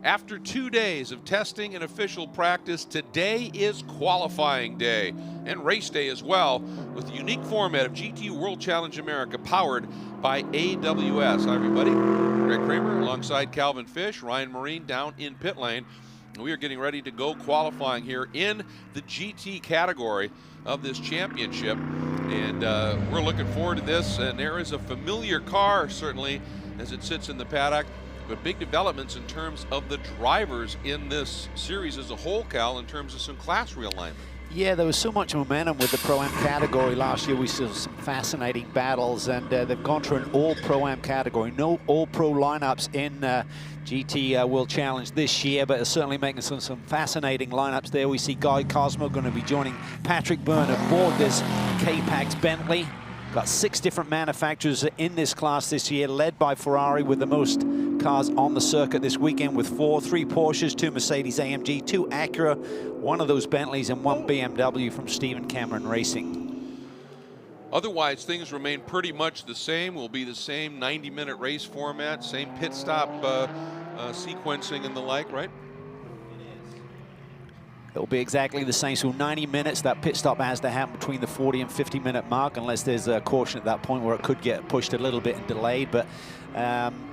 After 2 days of testing and official practice, today is qualifying day and race day as well, with the unique format of GT World Challenge America powered by AWS. Hi everybody, Greg Kramer alongside Calvin Fish, Ryan Marine down in pit lane. We are getting ready to go qualifying here in the GT category of this championship, and we're looking forward to this. And there is a familiar car certainly as it sits in the paddock, but big developments in terms of the drivers in this series as a whole, Cal, in terms of some class realignment. Yeah, there was so much momentum with the Pro-Am category last year. We saw some fascinating battles, and they've gone to an all-Pro-Am category. No all-Pro lineups in GT World Challenge this year, but certainly making some fascinating lineups there. We see Guy Cosmo going to be joining Patrick Byrne aboard this K-Pax Bentley. Got 6 different manufacturers in this class this year, led by Ferrari with the most cars on the circuit this weekend with 3 Porsches, 2 Mercedes-AMG, 2 Acura, 1 of those Bentleys, and 1 BMW from Stephen Cameron Racing. Otherwise, things remain pretty much the same. Will be the same 90-minute race format, same pit stop sequencing and the like, right? It'll be exactly the same. So 90 minutes, that pit stop has to happen between the 40 and 50-minute mark, unless there's a caution at that point where it could get pushed a little bit and delayed. But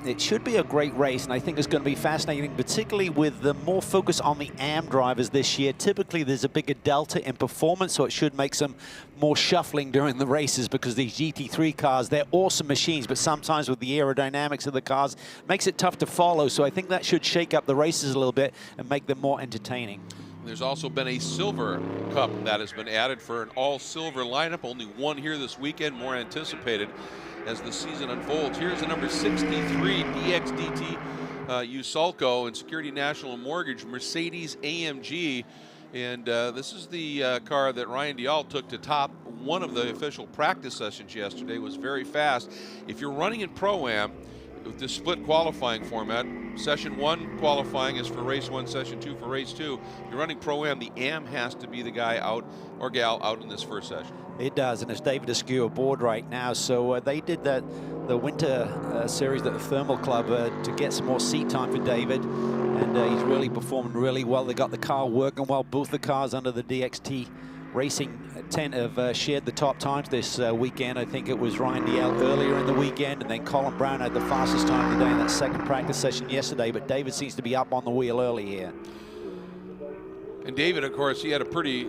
it should be a great race, and I think it's going to be fascinating, particularly with the more focus on the AM drivers this year. Typically, there's a bigger delta in performance, so it should make some more shuffling during the races, because these GT3 cars, they're awesome machines, but sometimes with the aerodynamics of the cars, makes it tough to follow. So I think that should shake up the races a little bit and make them more entertaining. There's also been a silver cup that has been added for an all-silver lineup. Only one here this weekend, more anticipated as the season unfolds. Here's the number 63 DXDT Usulco and Security National Mortgage Mercedes-AMG. And this is the car that Ryan Dial took to top one of the official practice sessions yesterday. It was very fast. If you're running in Pro-Am, with this split qualifying format, session 1 qualifying is for race 1, session 2 for race 2. If you're running Pro-Am, the AM has to be the guy out or gal out in this first session. It does, and it's David Askew aboard right now. So they did the winter series at the Thermal Club to get some more seat time for David, and he's really performing really well. They got the car working well. Both the cars under the DXT Racing tent have shared the top times this weekend. I think it was Ryan Dial earlier in the weekend, and then Colin Brown had the fastest time of the day in that second practice session yesterday, but David seems to be up on the wheel early here. And David, of course, they had a pretty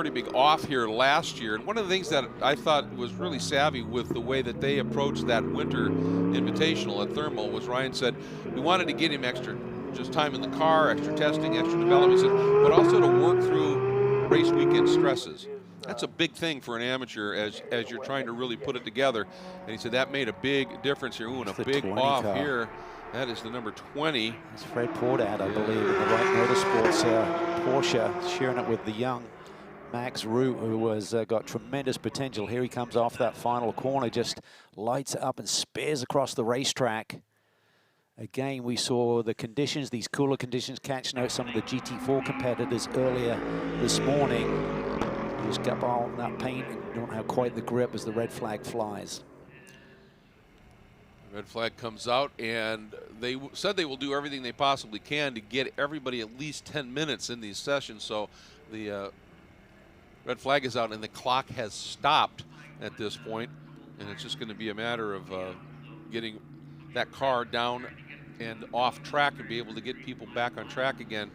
big off here last year. And one of the things that I thought was really savvy with the way that they approached that winter invitational at Thermal was Ryan said, we wanted to get him extra just time in the car, extra testing, extra development, he said, but also to work through race weekend stresses. That's a big thing for an amateur as you're trying to really put it together. And he said that made a big difference here. Ooh, and a big off car here. That is the number 20. It's Fred Portad, I believe, in the Right Motorsports Porsche, sharing it with the young Max Root, who has got tremendous potential. Here he comes off that final corner, just lights it up and spears across the racetrack. Again, we saw the conditions, these cooler conditions, catching out some of the GT4 competitors earlier this morning. Just got on that paint and don't have quite the grip as the red flag flies. Red flag comes out, and they said they will do everything they possibly can to get everybody at least 10 minutes in these sessions. So the red flag is out, and the clock has stopped at this point, and it's just going to be a matter of getting that car down and off track and be able to get people back on track again.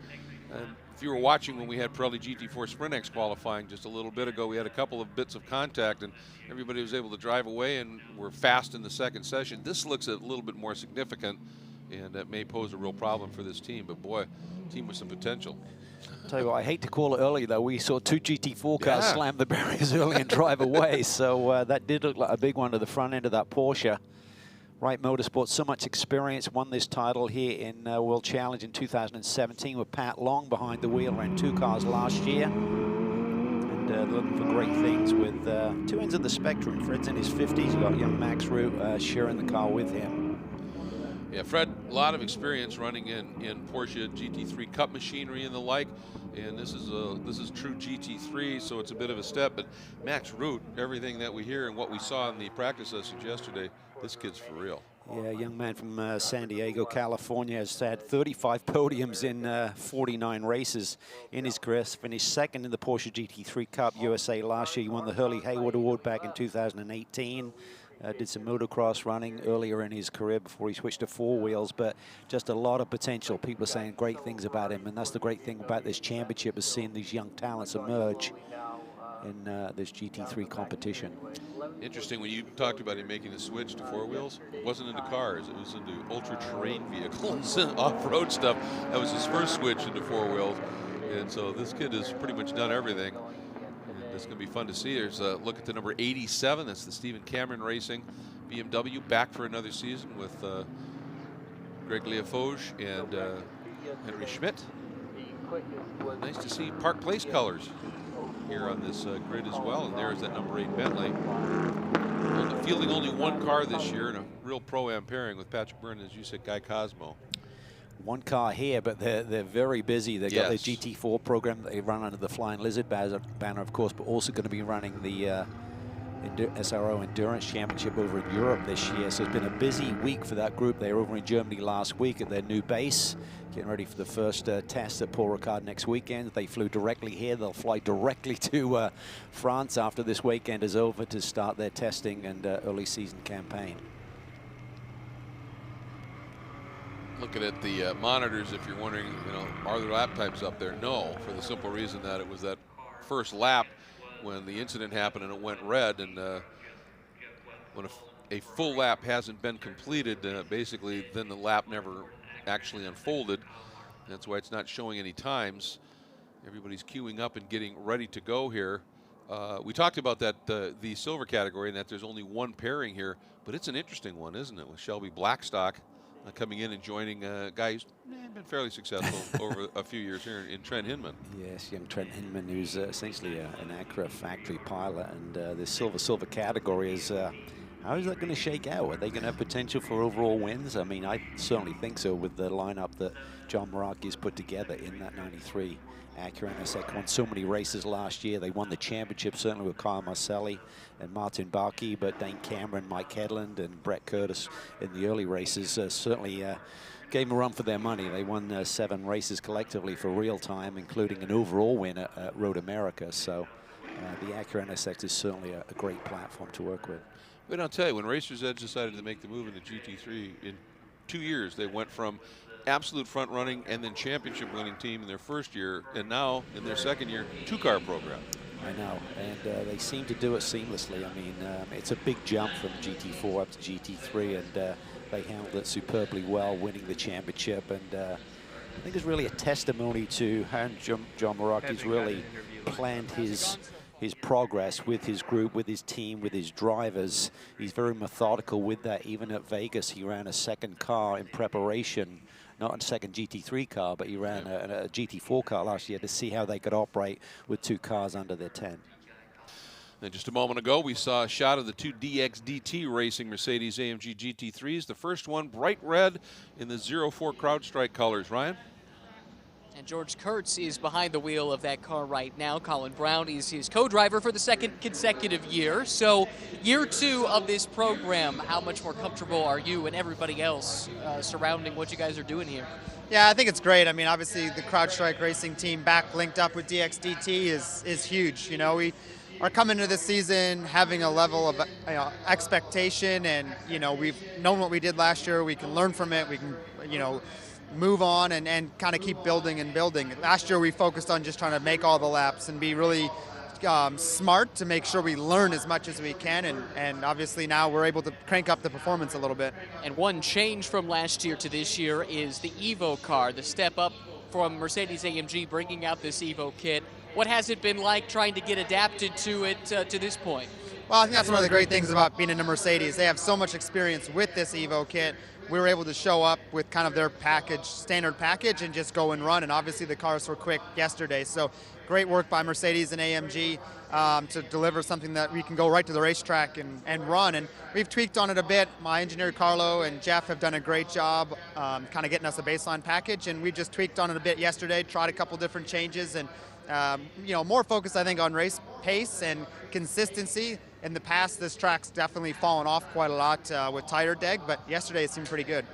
And if you were watching when we had Pirelli GT4 Sprint X qualifying just a little bit ago, we had a couple of bits of contact and everybody was able to drive away and we're fast in the second session. This looks a little bit more significant, and that may pose a real problem for this team, but boy, team with some potential. I'll tell you what, I hate to call it early though. We saw 2 GT4 cars slam the barriers early and drive away, so that did look like a big one to the front end of that Porsche. Right Motorsports, so much experience, won this title here in World Challenge in 2017 with Pat Long behind the wheel, ran 2 cars last year. And looking for great things with 2 ends of the spectrum. Fred's in his 50s, you've got young Max Root sharing the car with him. Yeah, Fred, a lot of experience running in Porsche GT3 Cup machinery and the like, and this is true GT3, so it's a bit of a step. But Max Root, everything that we hear and what we saw in the practice session yesterday, this kid's for real. Yeah, a young man from San Diego, California, has had 35 podiums in 49 races in his career. Finished second in the Porsche GT3 Cup USA last year. He won the Hurley Hayward Award back in 2018. Did some motocross running earlier in his career before he switched to four wheels, but just a lot of potential. People are saying great things about him, and that's the great thing about this championship, is seeing these young talents emerge in this GT3 competition. Interesting, when you talked about him making the switch to four wheels, it wasn't into cars, it was into ultra-terrain vehicles, off-road stuff. That was his first switch into four wheels, and so this kid has pretty much done everything. It's going to be fun to see. There's a look at the number 87. That's the Stephen Cameron Racing BMW, back for another season with Greg Leofoge and Henry Schmidt. Nice to see Park Place colors here on this grid as well. And there's that number 8 Bentley. Fielding only one car this year in a real pro-am pairing with Patrick Byrne, as you said, Guy Cosmo. One car here, but they're very busy. They've got their GT4 program that they run under the Flying Lizard banner, of course, but also going to be running the SRO Endurance Championship over in Europe this year. So it's been a busy week for that group. They were over in Germany last week at their new base, getting ready for the first test at Paul Ricard next weekend. They flew directly here. They'll fly directly to France after this weekend is over to start their testing and early season campaign. Looking at the monitors, if you're wondering, you know, are there lap times up there? No, for the simple reason that it was that first lap when the incident happened and it went red, and when a full lap hasn't been completed, basically then the lap never actually unfolded. That's why it's not showing any times. Everybody's queuing up and getting ready to go here. We talked about that the silver category, and that there's only one pairing here, but it's an interesting one, isn't it, with Shelby Blackstock coming in and joining a guy who's been fairly successful over a few years here in Trent Hinman. Yes, young Trent Hinman, who's essentially an Acura factory pilot, and this silver category is, how is that going to shake out? Are they going to have potential for overall wins? I mean, I certainly think so with the lineup that John Maraki's put together in that 93 Acura NSX. Won so many races last year. They won the championship, certainly with Kyle Marcelli and Martin Barkey, but Dane Cameron, Mike Hedlund, and Brett Curtis in the early races certainly gave them a run for their money. They won 7 races collectively for real time, including an overall win at Road America. So the Acura NSX is certainly a great platform to work with. But I'll tell you, when Racers Edge decided to make the move into GT3, in 2 years they went from absolute front running and then championship winning team in their first year, and now in their second year, 2-car program. I know, and they seem to do it seamlessly. I mean, it's a big jump from GT4 up to GT3, and they handled it superbly well, winning the championship. And I think it's really a testimony to how John Maraki's really planned his progress with his group, with his team, with his drivers. He's very methodical with that. Even at Vegas, he ran a second car in preparation, not a second GT3 car, but he ran a GT4 car last year to see how they could operate with 2 cars under their tent. And just a moment ago, we saw a shot of the 2 DXDT Racing Mercedes-AMG GT3s. The first one, bright red in the 04 CrowdStrike colors. Ryan? And George Kurtz is behind the wheel of that car right now. Colin Brown is his co-driver for the 2nd consecutive year. So year 2 of this program, how much more comfortable are you and everybody else surrounding what you guys are doing here? Yeah, I think it's great. I mean, obviously the CrowdStrike Racing team back linked up with DXDT is huge. You know, we are coming into this season having a level of expectation, and, you know, we've known what we did last year. We can learn from it. We can, you know, move on and kind of keep building and building. Last year we focused on just trying to make all the laps and be really smart to make sure we learn as much as we can, and obviously now we're able to crank up the performance a little bit. And one change from last year to this year is the Evo car, the step up from Mercedes-AMG bringing out this Evo kit. What has it been like trying to get adapted to it to this point? Well, I think that's one of the great things about being in a Mercedes. They have so much experience with this Evo kit. We were able to show up with kind of their package, standard package, and just go and run. And obviously the cars were quick yesterday. So great work by Mercedes and AMG to deliver something that we can go right to the racetrack and run. And we've tweaked on it a bit. My engineer Carlo and Jeff have done a great job kind of getting us a baseline package. And we just tweaked on it a bit yesterday, tried a couple different changes, and you know, more focused, I think, on race pace and consistency. In the past, this track's definitely fallen off quite a lot with tire deg, but yesterday it seemed pretty good.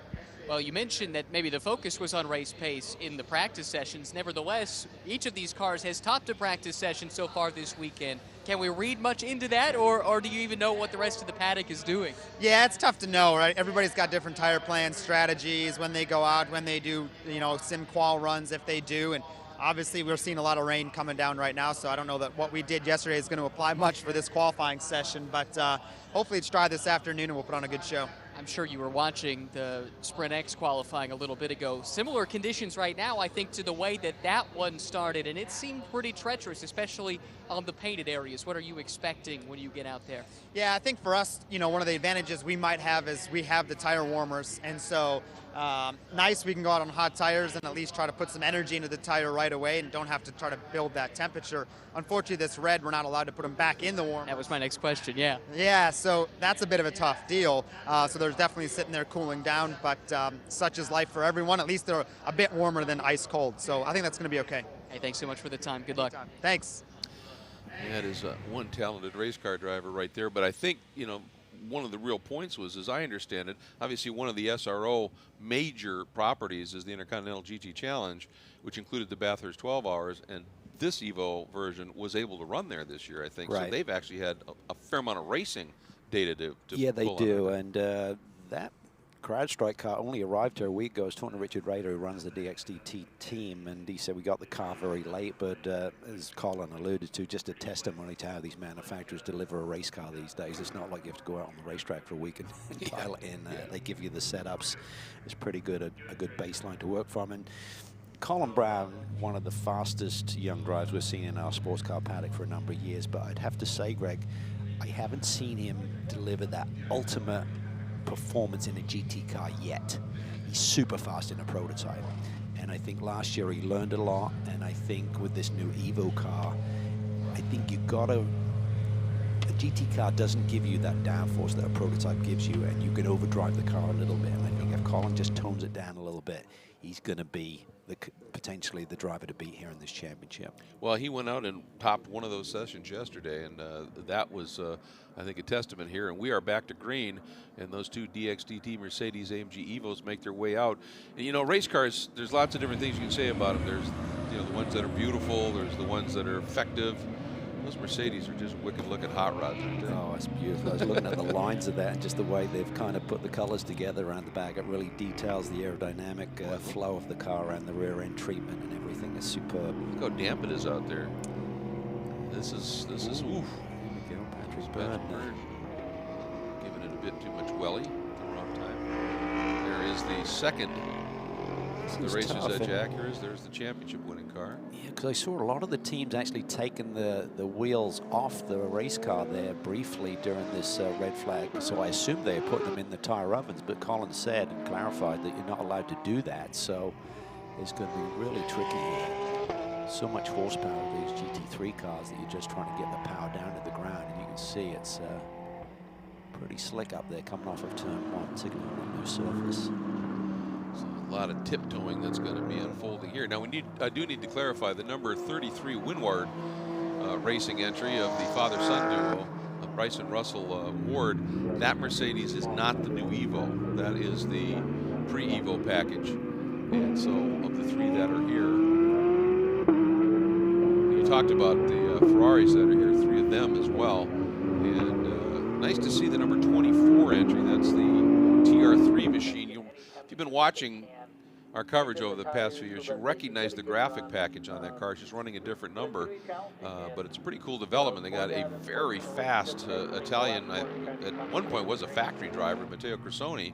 Well, you mentioned that maybe the focus was on race pace in the practice sessions. Nevertheless, each of these cars has topped a practice session so far this weekend. Can we read much into that, or do you even know what the rest of the paddock is doing? Yeah, it's tough to know, right? Everybody's got different tire plans, strategies, when they go out, when they do, you know, sim qual runs, if they do, and obviously we're seeing a lot of rain coming down right now, so I don't know that what we did yesterday is going to apply much for this qualifying session, but hopefully it's dry this afternoon and we'll put on a good show. I'm sure you were watching the Sprint X qualifying a little bit ago. Similar conditions right now, I think, to the way that that one started, and it seemed pretty treacherous, especially on the painted areas. What are you expecting when you get out there? Yeah, I think for us, you know, one of the advantages we might have is we have the tire warmers, and so nice we can go out on hot tires and at least try to put some energy into the tire right away and don't have to try to build that temperature. Unfortunately, this red, we're not allowed to put them back in the warmer. That was my next question, yeah. Yeah, so that's a bit of a tough deal. So they're definitely sitting there cooling down, but such is life for everyone. At least they're a bit warmer than ice cold. So I think that's going to be okay. Hey, thanks so much for the time. Good luck. Thanks. That is one talented race car driver right there. But I think, you know, one of the real points was, as I understand it, obviously one of the SRO major properties is the Intercontinental GT Challenge, which included the Bathurst 12 hours, and this Evo version was able to run there this year, I think. Right. So they've actually had a fair amount of racing data to yeah, they pull do, on. and that CrowdStrike car only arrived here a week ago. I was talking to Richard Rader, who runs the DXDT team, and he said we got the car very late, but as Colin alluded to, just a testimony to how these manufacturers deliver a race car these days. It's not like you have to go out on the racetrack for a week and dial it in. They give you the setups. It's pretty good, a good baseline to work from. And Colin Brown, one of the fastest young drivers we've seen in our sports car paddock for a number of years, but I'd have to say, Greg, I haven't seen him deliver that ultimate performance in a GT car yet. He's super fast in a prototype, and I think last year he learned a lot, and I think with this new Evo car, I think you gotta, a GT car doesn't give you that downforce that a prototype gives you, and you can overdrive the car a little bit, and I think if Colin just tones it down a little bit, he's going to be potentially the driver to beat here in this championship. Well, he went out and topped one of those sessions yesterday, and that was, I think, a testament here. And we are back to green, and those two DXDT Mercedes AMG Evos make their way out. And, you know, race cars, there's lots of different things you can say about them. There's, you know, the ones that are beautiful. There's the ones that are effective. Those Mercedes are just wicked-looking hot rods right there. Oh, it's beautiful. I was looking at the lines of that and just the way they've kind of put the colors together around the back. It really details the aerodynamic flow of the car and the rear end treatment and everything is superb. Look how damp it is out there. This is oof. Here we go, Patrick Byrne. Giving it a bit too much welly at the wrong time. There is the second. The Racers Edge Acuras. There's the championship winning car. Yeah, because I saw a lot of the teams actually taking the wheels off the race car there briefly during this red flag. So I assumed they had put them in the tire ovens, but Colin said and clarified that you're not allowed to do that. So it's going to be really tricky here. So much horsepower with these GT3 cars that you're just trying to get the power down to the ground, and you can see it's pretty slick up there coming off of turn one, particularly on that new surface. A lot of tiptoeing that's going to be unfolding here. Now I do need to clarify the number 33 Windward racing entry of the father-son duo, Bryce and Russell Ward. That Mercedes is not the new Evo. That is the pre-Evo package. And so of the three that are here, you talked about the Ferraris that are here, three of them as well. And nice to see the number 24 entry. That's the TR3 machine. If you've been watching our coverage over the past few years, you recognize the graphic package on that car. It's just running a different number, but it's a pretty cool development. They got a very fast Italian, at one point was a factory driver, Matteo Cresoni,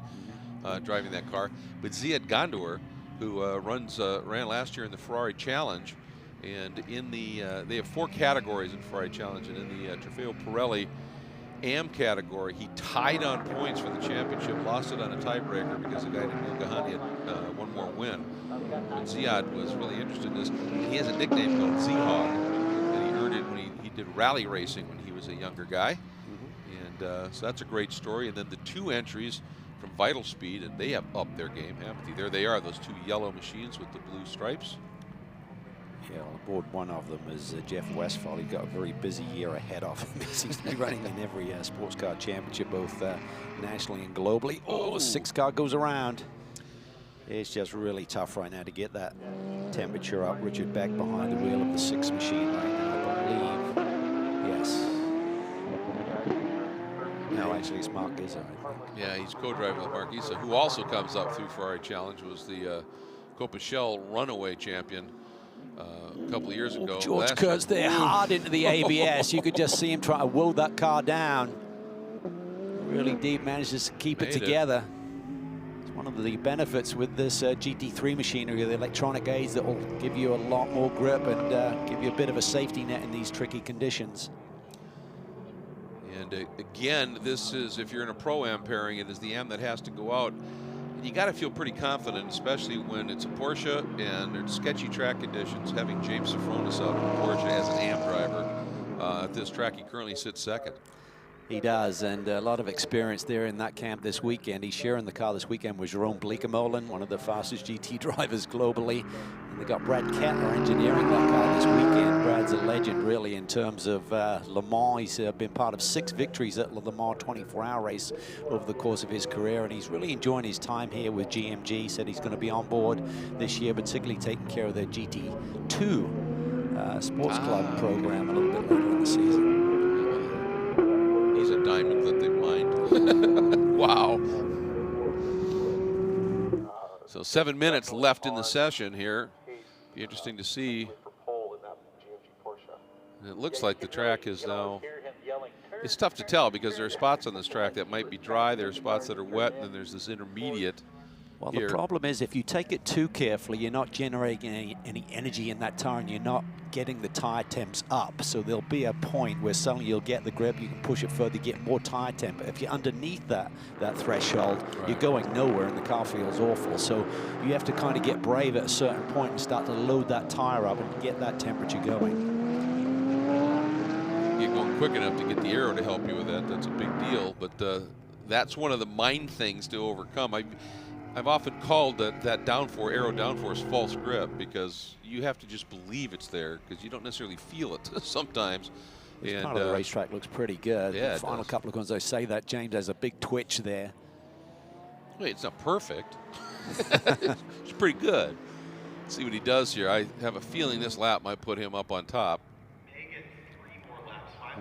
driving that car. But Ziad Gandour, who ran last year in the Ferrari Challenge, and in the they have 4 categories in Ferrari Challenge, and in the Trofeo Pirelli AM category. He tied on points for the championship, lost it on a tiebreaker because the guy named Neil Gahani had one more win. But Ziad was really interested in this. He has a nickname called Z-Hog, and he earned it when he did rally racing when he was a younger guy. And so that's a great story. And then the 2 entries from Vital Speed, and they have upped their game, haven't they? There they are, those 2 yellow machines with the blue stripes. Yeah, on board one of them is Jeff Westphal. He's got a very busy year ahead of him. He seems to be running in every sports car championship, both nationally and globally. Oh, 6 car goes around. It's just really tough right now to get that temperature up. Richard Beck behind the wheel of the 6 machine right now, I believe. Yes. No, actually, it's Mark Gizza, I think. Yeah, he's co-driving with Mark Gizza, who also comes up through Ferrari Challenge, was the Copa Shell runaway champion a couple of years ago. George Kurtz there hard into the ABS. You could just see him trying to whoa that car down. Really deep, manages to keep it together. It's one of the benefits with this GT3 machinery, the electronic aids that will give you a lot more grip and give you a bit of a safety net in these tricky conditions. And again, this is, if you're in a Pro-Am pairing, it is the AM that has to go out. And you got to feel pretty confident, especially when it's a Porsche and there's sketchy track conditions. Having James Safronis out in Porsche as an AM driver at this track, he currently sits second. He does, and a lot of experience there in that camp this weekend. He's sharing the car this weekend with Jerome Bleekemolen, one of the fastest GT drivers globally. And they got Brad Kettler engineering that car this weekend. Brad's a legend, really, in terms of Le Mans. He's been part of 6 victories at Le Mans 24-hour race over the course of his career, and he's really enjoying his time here with GMG. Said he's going to be on board this year, particularly taking care of their GT2 sports club program a little bit later in the season. He's a diamond that they mined. Wow. So 7 minutes left in the session here. Be interesting to see. And it looks like the track is now, it's tough to tell because there are spots on this track that might be dry, there are spots that are wet, and then there's this intermediate. Well, here. The problem is if you take it too carefully, you're not generating any energy in that tire, and you're not getting the tire temps up. So there'll be a point where suddenly you'll get the grip, you can push it further, get more tire temp. But if you're underneath that threshold, you're going nowhere, and the car feels awful. So you have to kind of get brave at a certain point and start to load that tire up and get that temperature going. Get going quick enough to get the aero to help you with that. That's a big deal. But that's one of the mind things to overcome. I've often called that downforce, aero downforce, false grip, because you have to just believe it's there because you don't necessarily feel it sometimes. This part of the racetrack looks pretty good. Yeah, the final couple of ones, I say that, James, has a big twitch there. Wait, it's not perfect. It's pretty good. Let's see what he does here. I have a feeling this lap might put him up on top.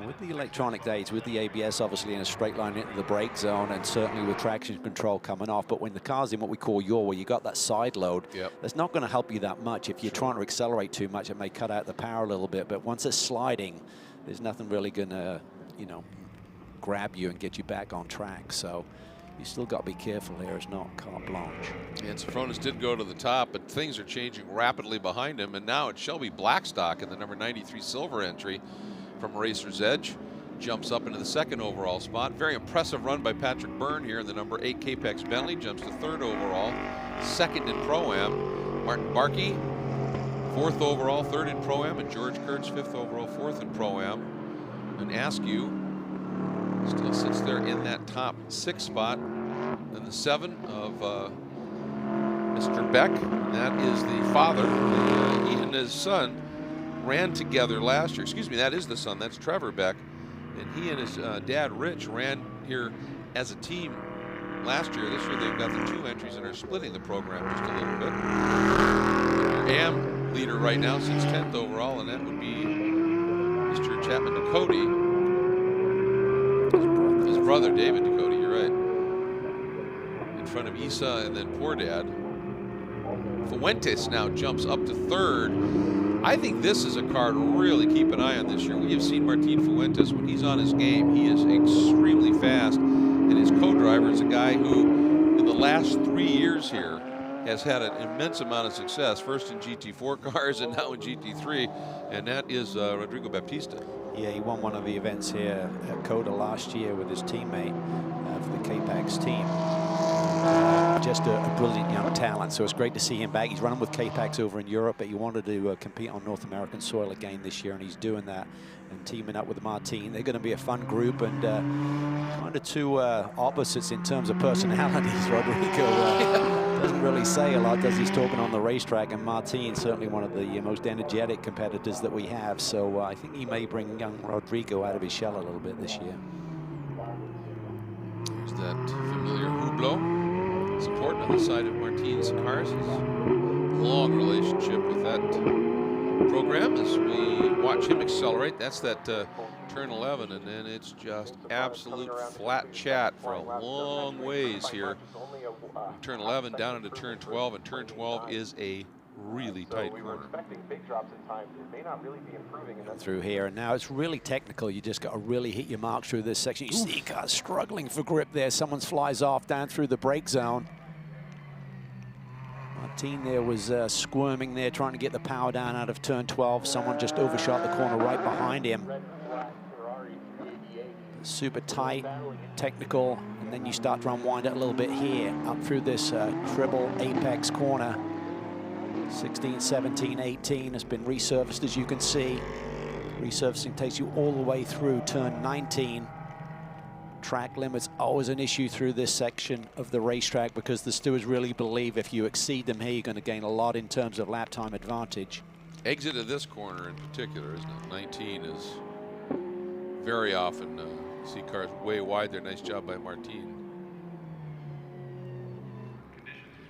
With the electronic aids, with the ABS obviously in a straight line into the brake zone, and certainly with traction control coming off, but when the car's in what we call yaw, where you got that side load, that's not going to help you that much. If you're trying to accelerate too much, it may cut out the power a little bit, but once it's sliding, there's nothing really going to, you know, grab you and get you back on track. So you still got to be careful here. It's not carte blanche. And Safronis did go to the top, but things are changing rapidly behind him, and now it's Shelby Blackstock in the number 93 silver entry from Racer's Edge, jumps up into the 2nd overall spot. Very impressive run by Patrick Byrne here in the number 8 Capex Bentley, jumps to 3rd overall, 2nd in Pro-Am. Martin Barkey, 4th overall, 3rd in Pro-Am, and George Kurtz, 5th overall, 4th in Pro-Am. And Askew still sits there in that top 6 spot. Then the 7 of Mr. Beck, and that is the father. He and his son ran together last year. Excuse me, that is the son. That's Trevor Beck. And he and his dad, Rich, ran here as a team last year. This year they've got the 2 entries and are splitting the program just a little bit. Your AM leader right now sits 10th overall, and that would be Mr. Chapman Ducote. His brother, David Ducote, you're right. In front of Isa and then poor dad. Fuentes now jumps up to 3rd. I think this is a car to really keep an eye on this year. We have seen Martin Fuentes, when he's on his game, he is extremely fast. And his co-driver is a guy who, in the last 3 years here, has had an immense amount of success, first in GT4 cars and now in GT3, and that is Rodrigo Baptista. Yeah, he won one of the events here at Cota last year with his teammate for the K-Pax team. Just a brilliant young talent, so it's great to see him back. He's running with K-Pax over in Europe, but he wanted to compete on North American soil again this year, and he's doing that and teaming up with Martin. They're going to be a fun group, and kind of two opposites in terms of personalities. Rodrigo doesn't really say a lot, does he's talking on the racetrack, and Martin certainly one of the most energetic competitors that we have, so I think he may bring young Rodrigo out of his shell a little bit this year. There's that familiar Hublot support on the side of Martin's cars. His long relationship with that program as we watch him accelerate. That's that turn 11, and then it's just absolute flat chat for a long ways here. Turn 11 down into turn 12, and turn 12 is a really tight corner. Through here, and now it's really technical. You just got to really hit your mark through this section. You see cars struggling for grip there. Someone flies off down through the brake zone. Martin there was squirming there, trying to get the power down out of turn 12. Someone just overshot the corner right behind him. Super tight, technical, and then you start to unwind it a little bit here, up through this triple apex corner. 16, 17, 18 has been resurfaced, as you can see. Resurfacing takes you all the way through turn 19. Track limits always an issue through this section of the racetrack because the stewards really believe if you exceed them here, you're going to gain a lot in terms of lap time advantage. Exit of this corner in particular, isn't it? 19 is very often see cars way wide there. Nice job by Martin.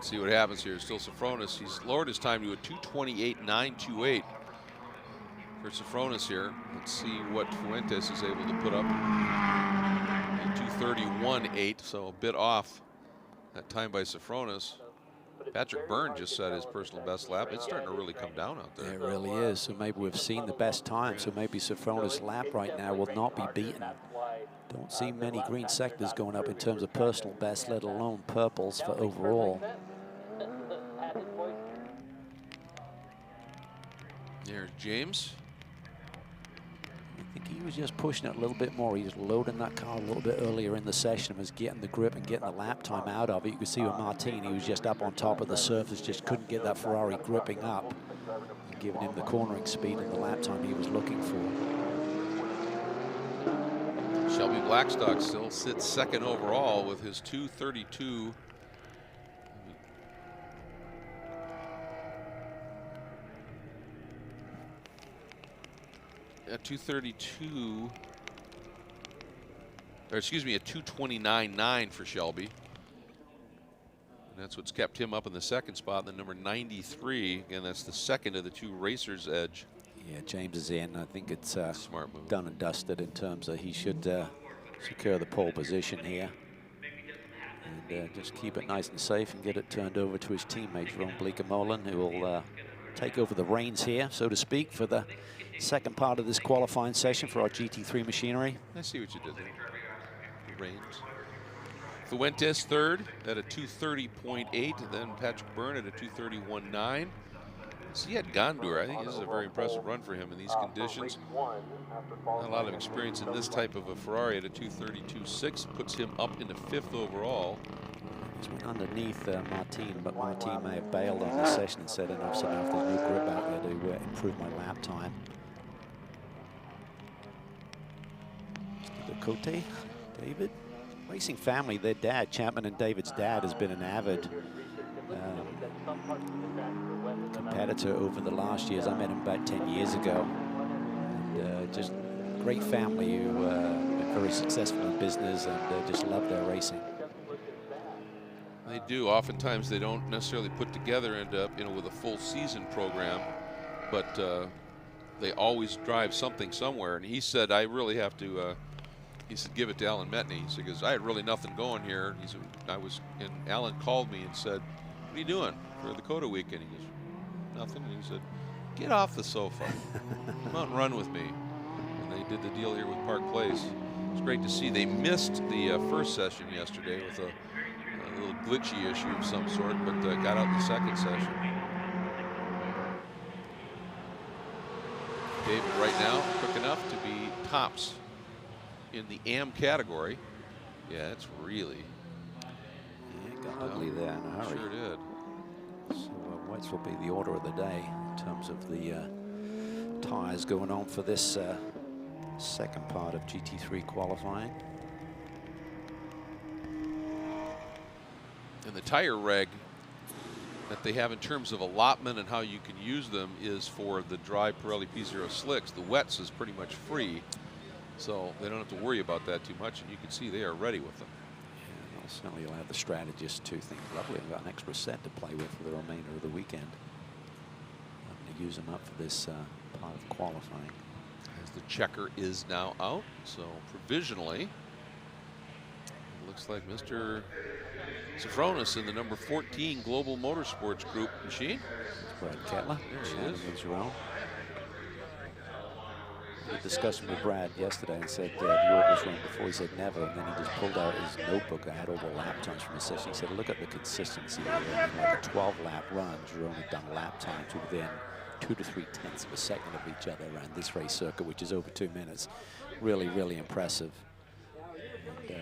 See what happens here. Still Sofronis. He's lowered his time to a 2:28.928 for Sofronis here. Let's see what Fuentes is able to put up. 2:31.8, so a bit off that time by Sofronis. Patrick Byrne just set his personal best lap. It's starting to really come down out there. Yeah, it really is. So maybe we've seen the best time. So maybe Sofronis' lap right now will not be beaten. Don't see many green sectors going up in terms of personal best, let alone purples for overall. There's James. I think he was just pushing it a little bit more. He was loading that car a little bit earlier in the session, was getting the grip and getting the lap time out of it. You can see with Martin, he was just up on top of the surface, just couldn't get that Ferrari gripping up and giving him the cornering speed and the lap time he was looking for. Shelby Blackstock still sits second overall with his 2:32. 2:32, or excuse me, a 2:29.9 for Shelby. And that's what's kept him up in the second spot. And then number 93, again, that's the second of the two racers' edge. Yeah, James is in. I think it's smart move. Done and dusted in terms of he should secure the pole position here. And just keep it nice and safe and get it turned over to his teammate, Jerome Bleeker-Molen, who will take over the reins here, so to speak, for the second part of this qualifying session for our GT3 machinery. I see what you did there. The reins. Fuentes third at a 2:30.8, then Patrick Byrne at a 2:31.9. Ziad Gandour, I think this is a very impressive run for him in these conditions. Not a lot of experience in this type of a Ferrari at a 2:32.6, puts him up into 5th overall. He's went underneath Martin, but Martin may have bailed on the session and said enough's enough. There's no grip out there to improve my lap time. The Cota, David, racing family, their dad, Chapman and David's dad, has been an avid competitor over the last years. I met him about 10 years ago. And, just great family who been very successful in business and just love their racing. They do. Oftentimes they don't necessarily put together, end up, with a full season program, but they always drive something somewhere. And he said, I really have to, he said, give it to Alan Metney. He said, because I had really nothing going here. He said, and Alan called me and said, what are you doing for the Cota weekend? He goes, nothing. And he said, get off the sofa. Come out and run with me. And they did the deal here with Park Place. It's great to see. They missed the first session yesterday with a little glitchy issue of some sort, but got out in the second session. David right now quick enough to be tops in the AM category. Yeah, it's really got ugly there in a hurry. Sure did. So wets will be the order of the day in terms of the tyres going on for this second part of GT3 qualifying. And the tire reg that they have in terms of allotment and how you can use them is for the dry Pirelli P0 slicks. The wets is pretty much free, so they don't have to worry about that too much, and you can see they are ready with them. Yeah, well, certainly you'll have the strategists to think lovely and got an extra set to play with for the remainder of the weekend. I'm going to use them up for this part of qualifying. As the checker is now out, so provisionally, it looks like Mr. Safronis in the number 14 Global Motorsports Group machine. Brad Kettler. There he is. As well. We had a discussion with Brad yesterday and said the orders run before. He said never, and then he just pulled out his notebook. I had all the lap times from his session. He said, look at the consistency. Like a 12-lap run, you're only done lap time to within 2 to 3 tenths of a second of each other around this race circuit, which is over 2 minutes. Really, really impressive. And,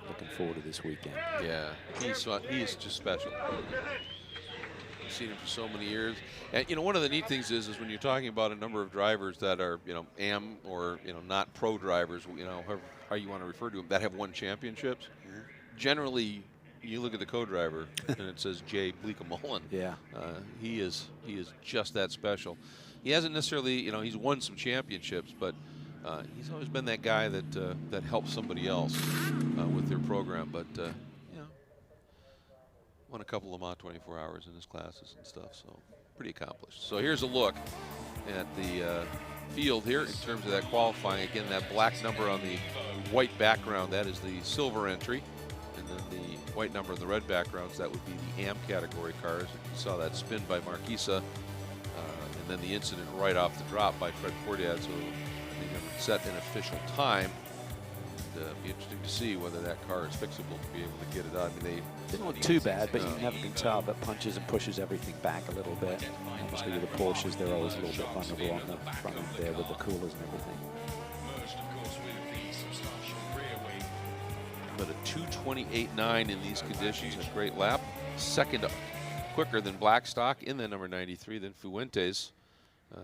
looking forward to this weekend. Yeah, he's just special. I've seen him for so many years, and you know, one of the neat things is when you're talking about a number of drivers that are, you know, AM or, you know, not pro drivers, you know, how you want to refer to them, that have won championships. Generally, you look at the co-driver and it says Jay Bleekemolen. Yeah, he is just that special. He hasn't necessarily, you know, he's won some championships, but he's always been that guy that that helps somebody else with their program. But you know, won a couple of Mach 24 hours in his classes and stuff, so pretty accomplished. So here's a look at the field here in terms of that qualifying. Again, that black number on the white background, that is the silver entry, and then the white number in the red backgrounds, that would be the AM category cars. You saw that spin by Marquisa, and then the incident right off the drop by Fred Fortiad. So they never set an official time. It'd be interesting to see whether that car is fixable to be able to get it out. I mean, they didn't look too bad, but you never can tell that punches and pushes everything back a little bit. Obviously, with the Porsches, they're always a little bit vulnerable on the front end there with the coolers and everything. But a 2:28.9 in these conditions, a great lap. Second quicker than Blackstock in the number 93 than Fuentes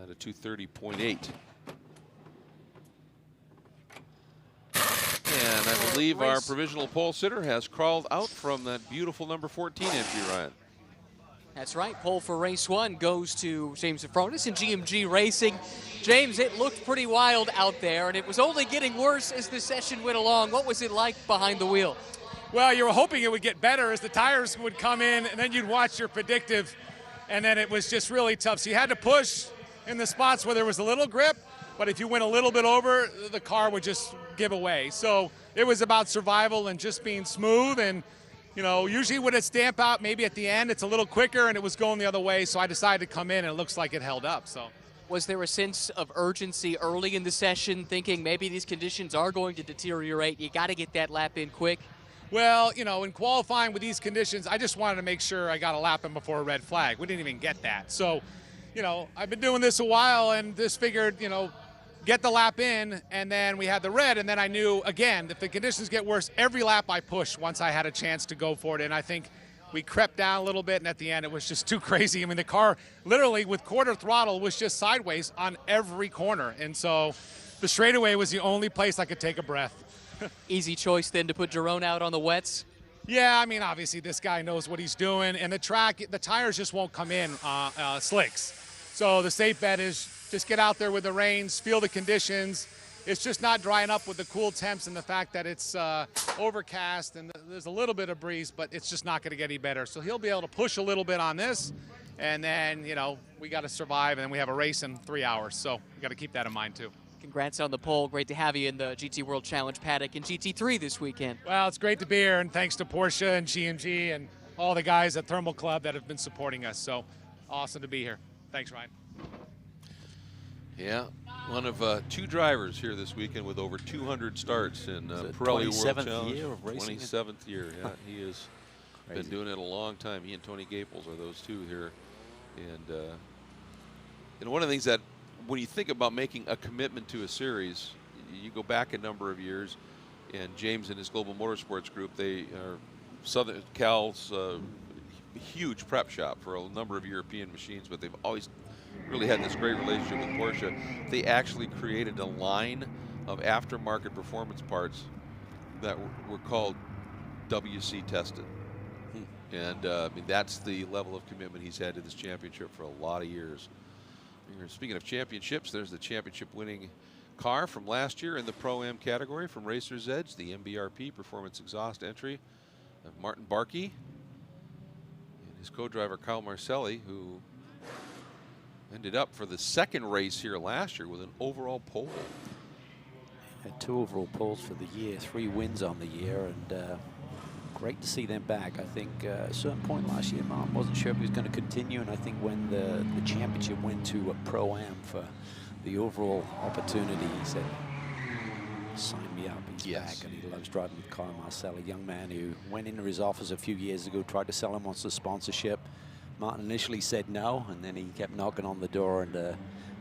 at a 2:30.8. And I believe our provisional pole sitter has crawled out from that beautiful number 14 entry, Ryan. That's right. Pole for race 1 goes to James Safronis in GMG Racing. James, it looked pretty wild out there, and it was only getting worse as the session went along. What was it like behind the wheel? Well, you were hoping it would get better as the tires would come in, and then you'd watch your predictive, and then it was just really tough. So you had to push in the spots where there was a little grip, but if you went a little bit over, the car would just give away. So it was about survival and just being smooth. And, you know, usually when it stamp out, maybe at the end, it's a little quicker, and it was going the other way. So I decided to come in, and it looks like it held up. So, was there a sense of urgency early in the session, thinking maybe these conditions are going to deteriorate? You got to get that lap in quick. Well, you know, in qualifying with these conditions, I just wanted to make sure I got a lap in before a red flag. We didn't even get that. So, you know, I've been doing this a while, and just figured, you know, get the lap in, and then we had the red, and then I knew, again, if the conditions get worse, every lap I pushed once I had a chance to go for it, and I think we crept down a little bit, and at the end it was just too crazy. I mean, the car literally with quarter throttle was just sideways on every corner, and so the straightaway was the only place I could take a breath. Easy choice then to put Jerome out on the wets? Yeah, I mean, obviously this guy knows what he's doing, and the track, the tires just won't come in slicks. So the safe bet is just get out there with the rains, feel the conditions. It's just not drying up with the cool temps and the fact that it's overcast and there's a little bit of breeze, but it's just not going to get any better. So he'll be able to push a little bit on this, and then, you know, we got to survive, and then we have a race in 3 hours. So we got to keep that in mind too. Congrats on the pole. Great to have you in the GT World Challenge paddock in GT3 this weekend. Well, it's great to be here, and thanks to Porsche and GMG and all the guys at Thermal Club that have been supporting us. So awesome to be here. Thanks, Ryan. Yeah, one of 2 drivers here this weekend with over 200 starts in Pirelli World 27th Challenge. year of racing. 27th year, yeah. He has been doing it a long time. He and Tony Gaples are those two here. And you know, one of the things that when you think about making a commitment to a series, you go back a number of years, and James and his Global Motorsports Group, they are Southern Cal's huge prep shop for a number of European machines, but they've always really had this great relationship with Porsche. They actually created a line of aftermarket performance parts that were called WC tested. And I mean, that's the level of commitment he's had to this championship for a lot of years. Speaking of championships, there's the championship winning car from last year in the Pro-Am category from Racer's Edge, the MBRP Performance Exhaust entry of Martin Barkey and his co-driver Kyle Marcelli, who ended up for the second race here last year with an overall pole. Had 2 overall poles for the year, 3 wins on the year, and great to see them back. I think at a certain point last year, Martin wasn't sure if he was going to continue, and I think when the championship went to a Pro-Am for the overall opportunity, he said, sign me up, he's back, and he loves driving with Kyle Marcel, a young man who went into his office a few years ago, tried to sell him on some sponsorship. Martin initially said no, and then he kept knocking on the door, and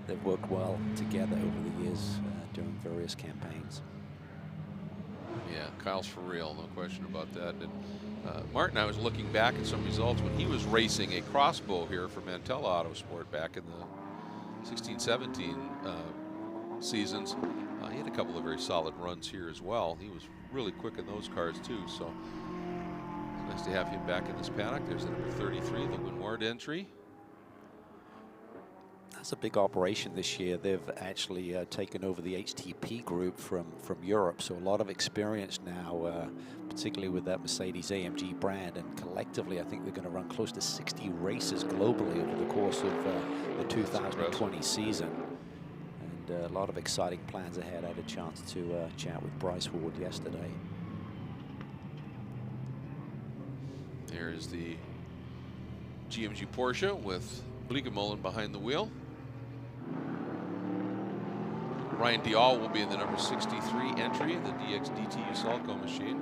they've worked well together over the years during various campaigns. Yeah, Kyle's for real, no question about that. And Martin, I was looking back at some results when he was racing a crossbow here for Mantella Autosport back in the 16-17 seasons. He had a couple of very solid runs here as well. He was really quick in those cars too, so it's nice to have him back in this paddock. There's the number 33, the Winward entry. That's a big operation this year. They've actually taken over the HTP group from Europe, so a lot of experience now, particularly with that Mercedes AMG brand, and collectively I think they're going to run close to 60 races globally over the course of the 2020 season. And a lot of exciting plans ahead. I had a chance to chat with Bryce Ward yesterday. There is the GMG Porsche with Bleekemolen behind the wheel. Ryan Dial will be in the number 63 entry, the DXDT Usalco machine.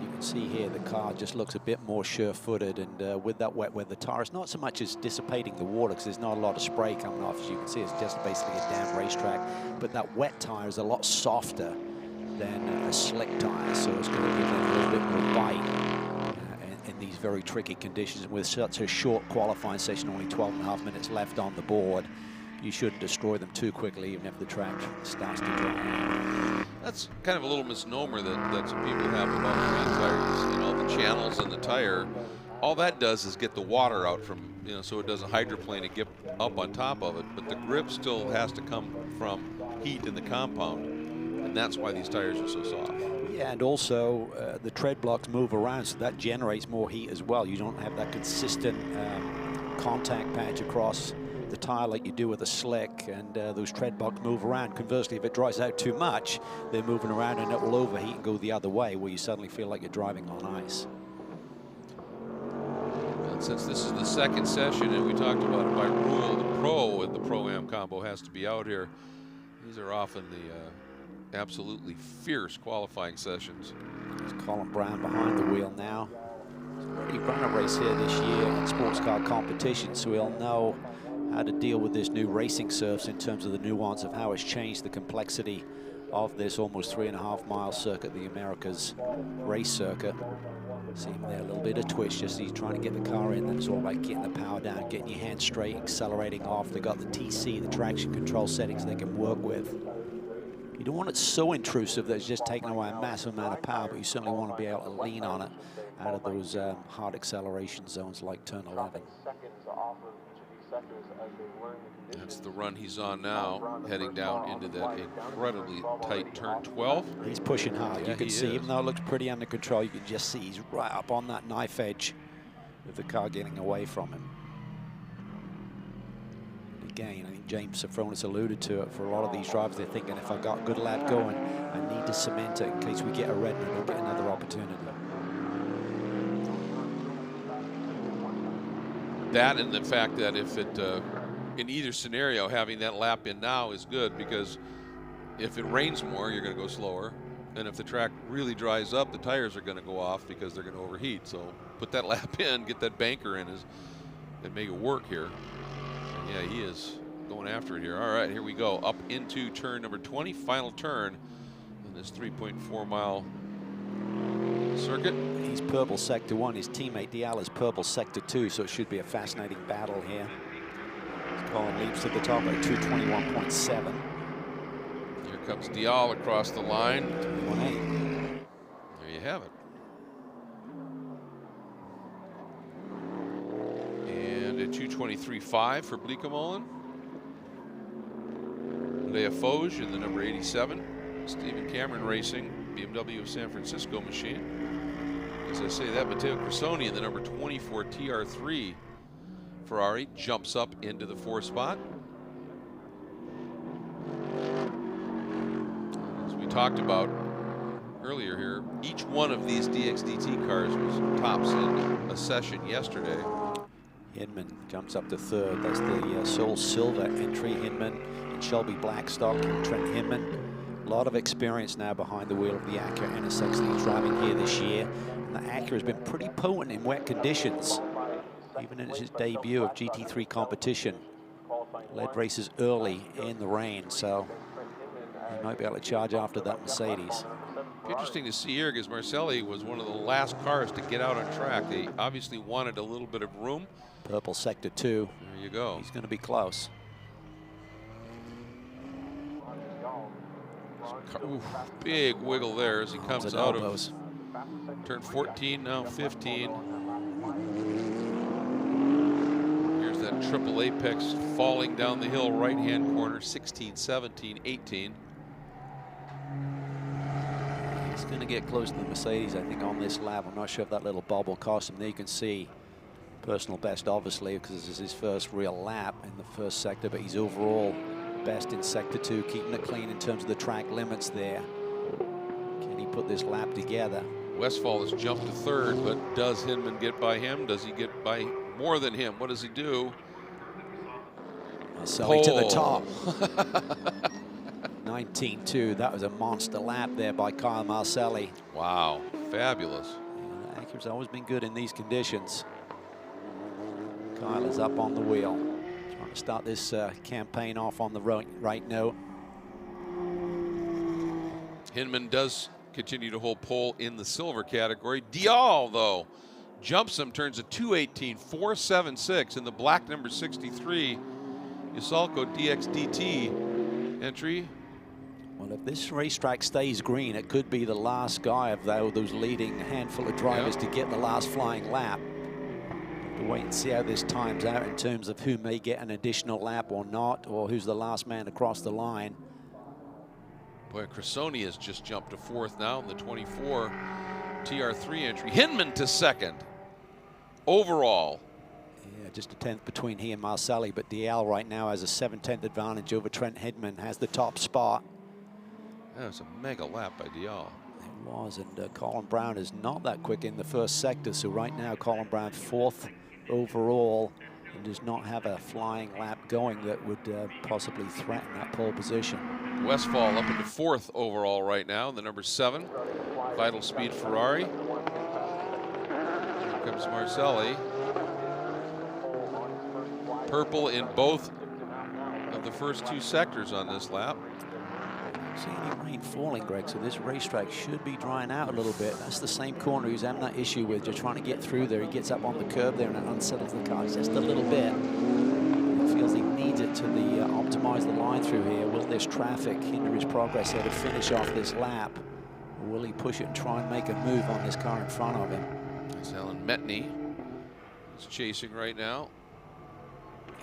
You can see here the car just looks a bit more sure-footed, and with that wet weather tire, it's not so much as dissipating the water because there's not a lot of spray coming off. As you can see, it's just basically a damp racetrack, but that wet tire is a lot softer than a slick tire, so it's going to give them a little bit more bite in these very tricky conditions. With such a short qualifying session, only 12.5 minutes left on the board, you shouldn't destroy them too quickly, even if the track starts to dry. That's kind of a little misnomer that some people have about green tires. You know, the channels in the tire, all that does is get the water out from, you know, so it doesn't hydroplane and get up on top of it. But the grip still has to come from heat in the compound, and that's why these tires are so soft. Yeah, and also the tread blocks move around, so that generates more heat as well. You don't have that consistent contact patch across the tire like you do with a slick, and those tread blocks move around. Conversely, if it dries out too much, they're moving around and it will overheat and go the other way, where you suddenly feel like you're driving on ice. And since this is the second session, and we talked about it by rule, the Pro and the Pro-Am combo has to be out here. These are often the absolutely fierce qualifying sessions. There's Colin Brown behind the wheel now. He's already run a race here this year in sports car competition, so he'll know how to deal with this new racing surface in terms of the nuance of how it's changed the complexity of this almost 3.5-mile circuit, the Americas race circuit. See him there, a little bit of twitch, just he's trying to get the car in. That's all about getting the power down, getting your hands straight, accelerating off. They got the TC, the traction control settings they can work with. You don't want it so intrusive that it's just taking away a massive amount of power, but you certainly want to be able to lean on it out of those hard acceleration zones like turn 11. That's the run he's on now, heading down into that incredibly tight turn 12. He's pushing hard. Yeah, you can see, even though it looks pretty under control, you can just see he's right up on that knife edge with the car getting away from him. Again, I think James Safronis alluded to it. For a lot of these drivers, they're thinking, if I got a good lap going, I need to cement it in case we get a red and we'll get another opportunity. That and the fact that if it, in either scenario, having that lap in now is good, because if it rains more, you're going to go slower. And if the track really dries up, the tires are going to go off because they're going to overheat. So put that lap in, get that banker in, and make it work here. Yeah, he is going after it here. All right, here we go. Up into turn number 20, final turn in this 3.4 mile circuit. He's purple sector 1. His teammate Dial is purple sector 2, so it should be a fascinating battle here. Colin leaps to the top at 221.7. Here comes Dial across the line. 1.8. There you have it. And a 223.5 for Bleekemolen. Leia Foge in the number 87. Stephen Cameron Racing, BMW of San Francisco machine. As I say that, Matteo Cressoni in the number 24 TR3 Ferrari jumps up into the 4th spot. As we talked about earlier here, each one of these DXDT cars was tops in a session yesterday. Hinman jumps up to 3rd. That's the Sol Silver entry. Hinman and Shelby Blackstock and Trent Hinman. A lot of experience now behind the wheel of the Acura NSX that he's driving here this year. And the Acura has been pretty potent in wet conditions, even in his debut of GT3 competition. Led races early in the rain, so he might be able to charge after that Mercedes. Interesting to see here because Marcelli was one of the last cars to get out on track. They obviously wanted a little bit of room. Purple sector 2. There you go. He's going to be close. Oof, big wiggle there as he comes out of turn 14, now 15. Here's that triple apex falling down the hill, right-hand corner, 16, 17, 18. He's going to get close to the Mercedes, I think, on this lap. I'm not sure if that little bob will cost him. There you can see personal best, obviously, because this is his first real lap in the 1st sector, but he's overall best in sector 2, keeping it clean in terms of the track limits there. Can he put this lap together? Westphal has jumped to 3rd, but does Hinman get by him? Does he get by more than him? What does he do? Marcelli to the top. 19.2. That was a monster lap there by Kyle Marcelli. Wow, fabulous. Yeah, the Acura's always been good in these conditions. Kyle is up on the wheel, trying to start this campaign off on the right note. Hinman does continue to hold pole in the silver category. Dial, though, jumps him, turns a 2:18.476 in the black number 63 Isalco DXDT entry. Well, if this racetrack stays green, it could be the last guy of those leading handful of drivers to get the last flying lap. We'll wait and see how this times out in terms of who may get an additional lap or not, or who's the last man across the line. Boy, Cressoni has just jumped to 4th now in the 24 TR3 entry. Hinman to 2nd. Overall. Yeah, just a 10th between he and Marcelli, but Dial right now has a 7/10 advantage over Trent Hinman, has the top spot. That was a mega lap by Dial. It was, and Colin Brown is not that quick in the 1st sector, so right now Colin Brown 4th overall and does not have a flying lap going that would possibly threaten that pole position. Westphal up into 4th overall right now, the number 7 Vital Speed Ferrari. Here comes Marcelli. Purple in both of the first 2 sectors on this lap. See any rain falling, Greg, so this racetrack should be drying out a little bit. That's the same corner he's having that issue with, just trying to get through there. He gets up on the curb there and it unsettles the car just a little bit. He feels he needs it to optimize the line through here. Will this traffic hinder his progress here to finish off this lap? Or will he push it and try and make a move on this car in front of him? It's Alan Metney. He's chasing right now.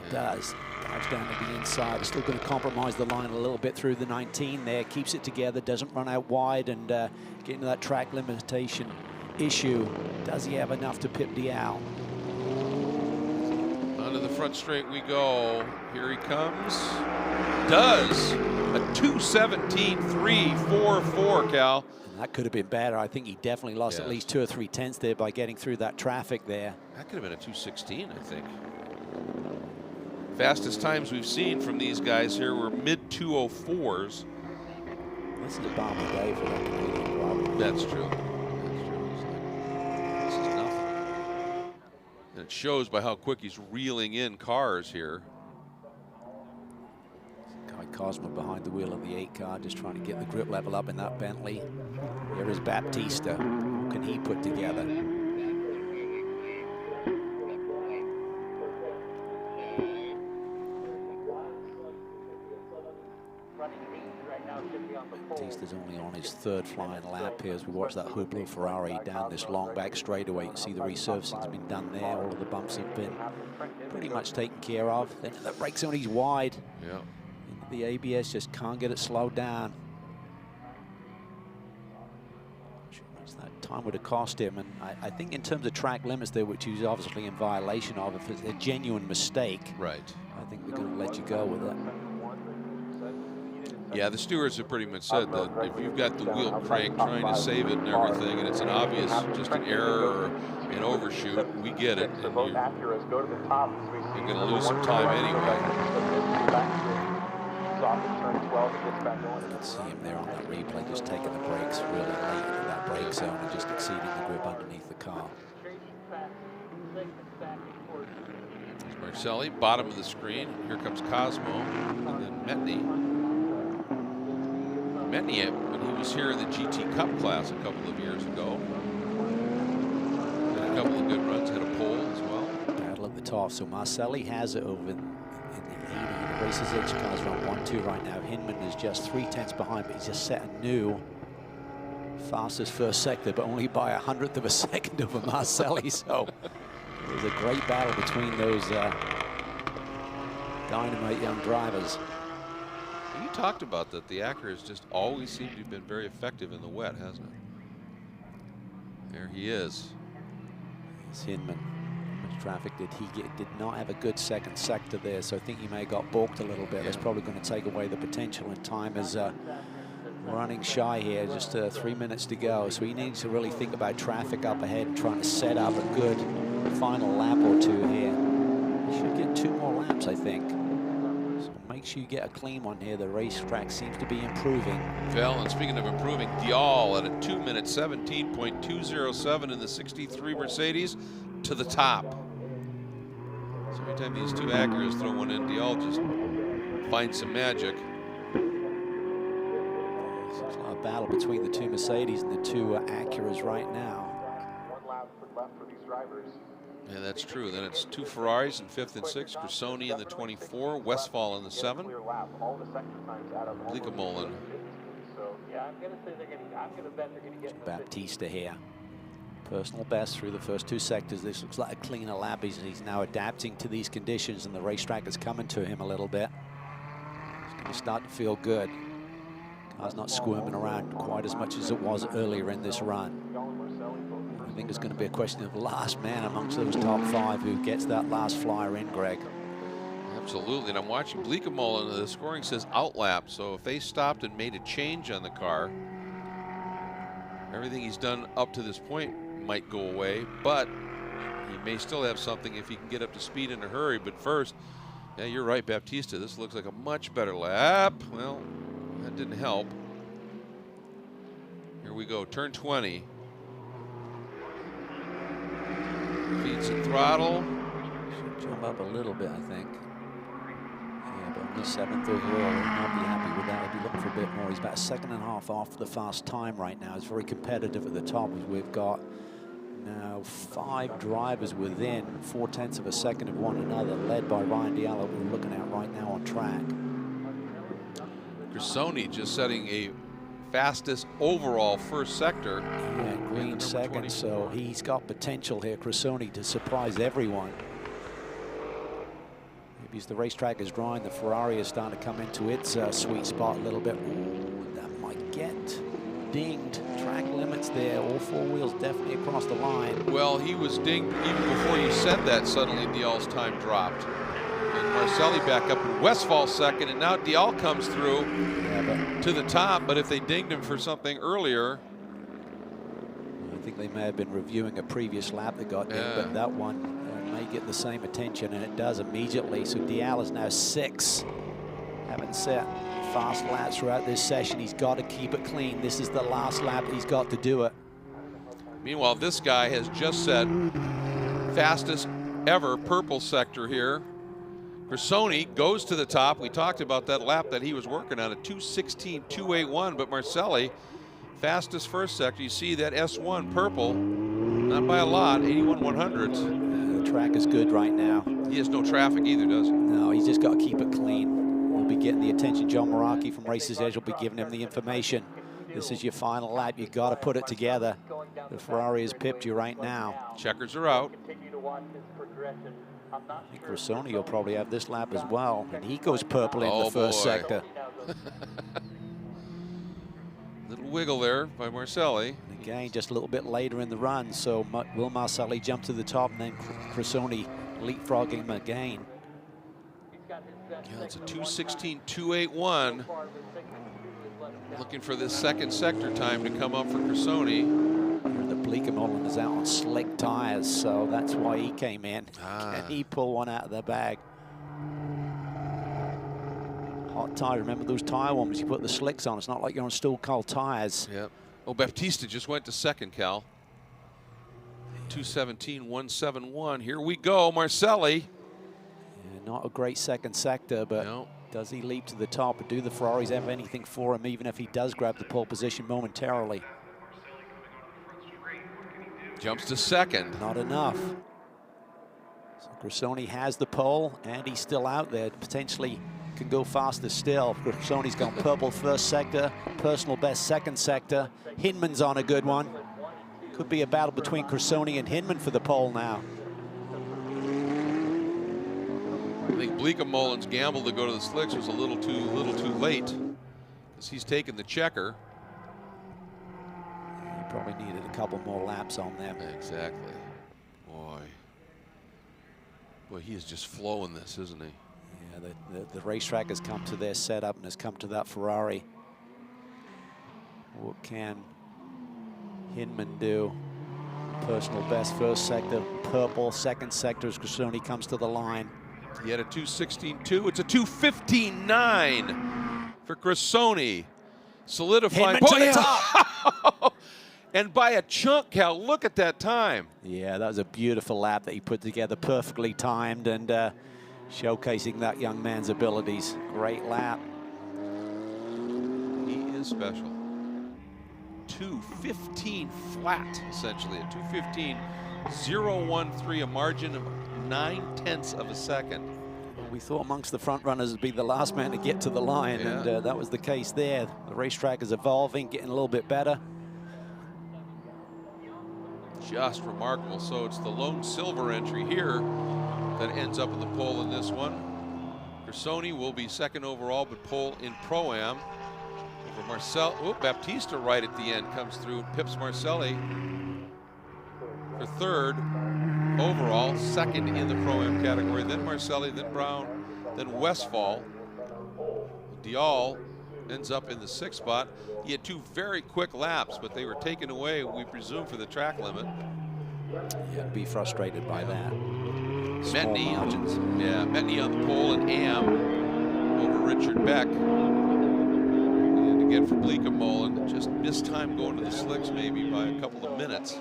It does. Dives down to the inside. He's still going to compromise the line a little bit through the 19 there. Keeps it together. Doesn't run out wide and get into that track limitation issue. Does he have enough to pip Dial? Onto the front straight we go. Here he comes. Does. A 2:17.344, Cal. And that could have been better. I think he definitely lost at least 2 or 3 tenths there by getting through that traffic there. That could have been a 2:16, I think. Fastest times we've seen from these guys here were mid-2:04s. This is a bomber day for that Canadian driver. That's true. That's true. This is nothing. And it shows by how quick he's reeling in cars here. Cosmo behind the wheel of the 8 car, just trying to get the grip level up in that Bentley. Here is Baptista. What can he put together? Baptista's only on his 3rd flying lap here as we watch that Hublot Ferrari down this long back straightaway. You can see the resurfacing's been done there. All of the bumps have been pretty much taken care of. Then the brake zone, he's wide. Yeah. The ABS just can't get it slowed down. That time would have cost him, and I think in terms of track limits there, which he's obviously in violation of, if it's a genuine mistake, right, I think they're going to let you go with it. Yeah, the stewards have pretty much said that if you've got the wheel crank trying to save it and everything, and it's an obvious just an error or an overshoot, we get it, and you're going to lose some time anyway. You can see him there on that replay, just taking the brakes really late into that brake zone and just exceeding the grip underneath the car. There's Marcelli, bottom of the screen. Here comes Cosmo, and then Metney. Metney, when he was here in the GT Cup class a couple of years ago, had a couple of good runs, had a pole as well. Battle at the top. So Marcelli has it over in the 80. The race's edge cars run 1-2 right now. Hinman is just 3/10 behind, but he's just set a new fastest first sector, but only by 100th of a second over Marcelli. So there's a great battle between those dynamite young drivers. You talked about that. The Acuras just always seem to have been very effective in the wet, hasn't it? There he is. It's Hinman. How much traffic did he get? Did not have a good second sector there, so I think he may have got balked a little bit. Yeah. That's probably going to take away the potential, and time is running shy here. Just 3 minutes to go, so he needs to really think about traffic up ahead and trying to set up a good final lap or 2 here. He should get 2 more laps, I think. So make sure you get a clean one here. The racetrack seems to be improving. Well, and speaking of improving, Dial at a 2-minute 17.207 in the 63 Mercedes to the top. So every time these 2 Acuras throw one in, Dial just finds some magic. So it's a battle between the 2 Mercedes and the 2 Acuras right now. 1 lap left for these drivers. Yeah, that's true. Then it's 2 Ferraris in 5th and 6th, Grissoni in the 24, Westphal in the 7, Bleekemolen. Baptista here. Personal best through the first 2 sectors. This looks like a cleaner lap. He's now adapting to these conditions, and the racetrack is coming to him a little bit. It's going to start to feel good. Car's not squirming around quite as much as it was earlier in this run. I think it's going to be a question of last man amongst those top 5 who gets that last flyer in, Greg. Absolutely, and I'm watching Bleekemolen, and the scoring says outlap, so if they stopped and made a change on the car, everything he's done up to this point might go away, but he may still have something if he can get up to speed in a hurry. But first, yeah, you're right, Baptista, this looks like a much better lap. Well, that didn't help. Here we go, turn 20. Feeds the throttle. Should jump up a little bit, I think. Yeah, but only 7th overall. He'll not be happy with that. He'll be looking for a bit more. He's about 1.5 seconds off the fast time right now. It's very competitive at the top. We've got now 5 drivers within 0.4 of a second of one another, led by Ryan Diallo, who we're looking at right now on track. Grissoni just setting a fastest overall first sector. Yeah, green second, 24. So he's got potential here, Grissoni, to surprise everyone. Maybe as the racetrack is drying, the Ferrari is starting to come into its sweet spot a little bit. Ooh, that might get dinged. Track limits there, all 4 wheels definitely across the line. Well, he was dinged even before you said that. Suddenly Dial's time dropped. And Marcelli back up in Westphal second, and now Dial comes through to the top. But if they dinged him for something earlier, I think they may have been reviewing a previous lap that got dinged, but that one may get the same attention, and it does immediately. So Dial is now 6. Haven't set fast laps throughout this session. He's got to keep it clean. This is the last lap. He's got to do it. Meanwhile, this guy has just set fastest ever purple sector here. Cressoni goes to the top. We talked about that lap that he was working on, a 2:16.281, but Marcelli, fastest first sector. You see that S1 purple, not by a lot, 81/100s. The track is good right now. He has no traffic either, does he? No, he's just got to keep it clean. He'll be getting the attention. John Meraki from Races Edge will be giving him the information. This is your final lap. You've got to put it together. The Ferrari has pipped you right now. Checkers are out. I think Cressoni will probably have this lap as well. And he goes purple in the first sector. Little wiggle there by Marcelli. Again, just a little bit later in the run. So will Marcelli jump to the top and then Cressoni leapfrog him again? Yeah, it's a 2:16.281. Looking for this second sector time to come up for Cressoni. The Bleekemolen is out on slick tires, so that's why he came in. Can he pull one out of the bag? Hot tire, remember those tire warmers, you put the slicks on. It's not like you're on still cold tires. Yep. Oh, Baptista just went to second, Cal. 2:17.171. Here we go, Marcelli. Yeah, not a great second sector, but does he leap to the top? Or do the Ferraris have anything for him, even if he does grab the pole position momentarily? Jumps to second. Not enough. So Cressoni has the pole, and he's still out there. Potentially can go faster still. Cressoni's gone purple first sector, personal best second sector. Hinman's on a good one. Could be a battle between Cressoni and Hinman for the pole now. I think Bleekemolen's gamble to go to the slicks was a little too late, because he's taken the checker. He probably needed a couple more laps on them. Exactly. Boy, he is just flowing this, isn't he? Yeah, the racetrack has come to their setup and has come to that Ferrari. What can Hinman do? Personal best first sector, purple second sector as Cressoni comes to the line. He had a 2:16.2. It's a 2:15.9 for Cressoni. Solidifying. Hinman to the top. And by a chunk, Cal, look at that time. Yeah, that was a beautiful lap that he put together, perfectly timed and showcasing that young man's abilities. Great lap. He is special. 2:15 flat, essentially. A 2:15.013, a margin of 9/10 of a second. We thought amongst the front runners would be the last man to get to the line, and that was the case there. The racetrack is evolving, getting a little bit better. Just remarkable. So it's the lone silver entry here that ends up in the pole in this one. Cressoni will be second overall, but pole in Pro-Am. Over Marcel. Oh, Baptista right at the end comes through, pips Marcelli for third overall, second in the Pro-Am category. Then Marcelli, then Brown, then Westphal. Dial ends up in the sixth spot. He had two very quick laps, but they were taken away, we presume, for the track limit. Yeah, be frustrated by that. Metney, Metney on the pole and Am over Richard Beck. And again for Bleekemolen, just missed time going to the slicks maybe by a couple of minutes.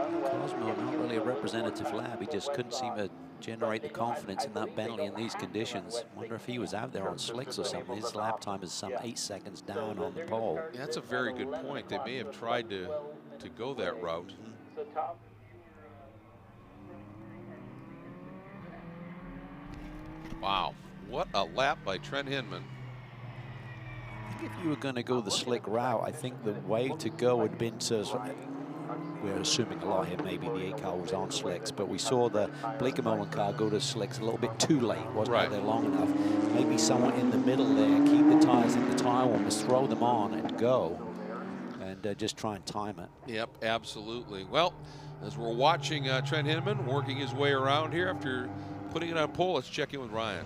Cosmo, not really a representative lap. He just couldn't seem to generate the confidence in that Bentley in these conditions. Wonder if he was out there on slicks or something. His lap time is some 8 seconds down on the pole. Yeah, that's a very good point. They may have tried to go that route. Wow, what a lap by Trent Hinman. I think if you were going to go the slick route, I think the way to go would have been to, we're assuming a lot here, maybe the 8 car was on slicks, but we saw the Bleekemolen car go to slicks a little bit too late, wasn't out there long enough. Maybe someone in the middle there, keep the tires in the tire warmers, throw them on and go, and just try and time it. Yep, absolutely. Well, as we're watching Trent Hinman working his way around here after putting it on pole, let's check in with Ryan.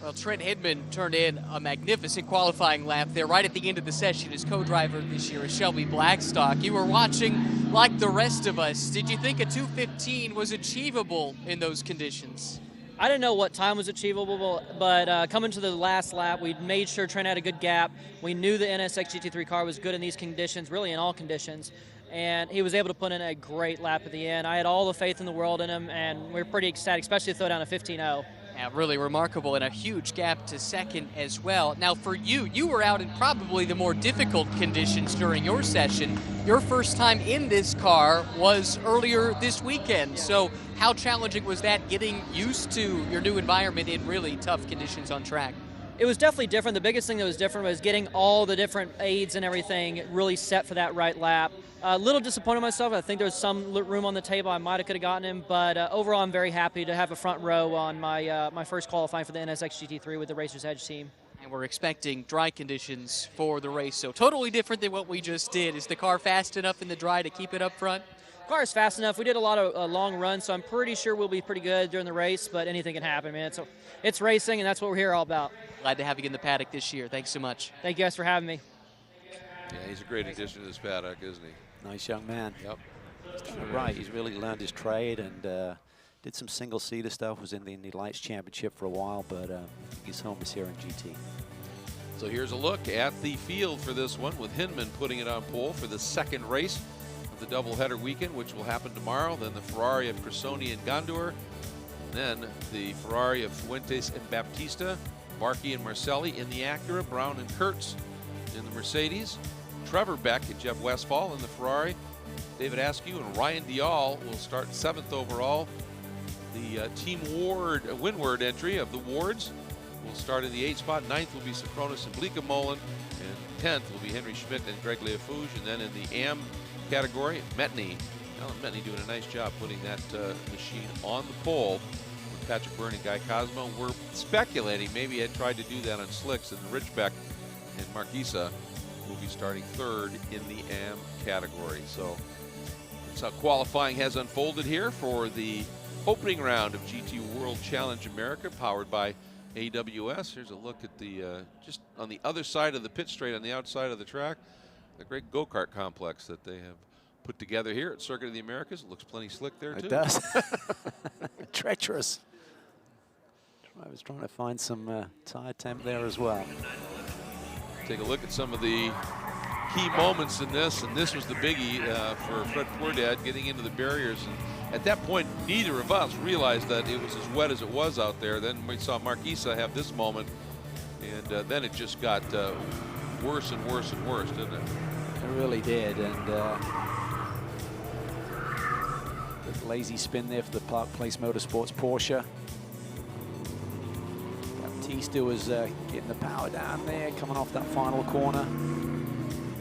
Well, Trent Hinman turned in a magnificent qualifying lap there right at the end of the session. His co-driver this year is Shelby Blackstock. You were watching like the rest of us. Did you think a 2:15 was achievable in those conditions? I didn't know what time was achievable, but coming to the last lap, we made sure Trent had a good gap. We knew the NSX GT3 car was good in these conditions, really in all conditions. and he was able to put in a great lap at the end. I had all the faith in the world in him, and we were pretty ecstatic, especially to throw down a 15-0. Yeah, really remarkable, and a huge gap to second as well. Now for you, you were out in probably the more difficult conditions during your session. Your first time in this car was earlier this weekend. So how challenging was that, getting used to your new environment in really tough conditions on track? It was definitely different. The biggest thing that was different was getting all the different aids and everything really set for that right lap. A little disappointed in myself. I think there was some room on the table. I might have could have gotten him, but overall I'm very happy to have a front row on my my first qualifying for the NSX GT3 with the Racer's Edge team. And we're expecting dry conditions for the race, so totally different than what we just did. Is the car fast enough in the dry to keep it up front? The car is fast enough. We did a lot of long runs, so I'm pretty sure we'll be pretty good during the race, but anything can happen, man. So it's racing, and that's what we're here all about. Glad to have you in the paddock this year. Thanks so much. Thank you guys for having me. Yeah, he's a great addition to this paddock, isn't he? Nice young man. Yep. He's done it right. He's really learned his trade and did some single-seater stuff. Was in the Indy Lights Championship for a while, but his home is here in GT. So here's a look at the field for this one, with Hinman putting it on pole for the second race of the doubleheader weekend, which will happen tomorrow. Then the Ferrari of Cressoni and Gondor. And then the Ferrari of Fuentes and Baptista. Barkey and Marcelli in the Acura. Brown and Kurtz in the Mercedes. Trevor Beck and Jeff Westphal in the Ferrari. David Askew and Ryan Dial will start 7th overall. The Team Windward entry of the Wards will start in the 8th spot. 9th will be Sophronis and Bleekemolen. And 10th will be Henry Schmidt and Greg Leafouge. And then in the AM category, Metney. Alan Metney doing a nice job putting that machine on the pole with Patrick Byrne and Guy Cosmo. We're speculating maybe had tried to do that on slicks, and Richbeck and Marquisa will be starting 3rd in the AM category. So that's how qualifying has unfolded here for the opening round of GT World Challenge America, powered by AWS. Here's a look at the just on the other side of the pit straight, on the outside of the track, the great go-kart complex that they have put together here at Circuit of the Americas. It looks plenty slick there too. It does. Treacherous. I was trying to find some tire temp there as well. Take a look at some of the key moments in this, and this was the biggie for Fred Poordad, getting into the barriers. And at that point, neither of us realized that it was as wet as it was out there. Then we saw Marquisa have this moment, and then it just got worse and worse and worse, didn't it? It really did, and the lazy spin there for the Park Place Motorsports Porsche. Baptista was getting the power down there, coming off that final corner.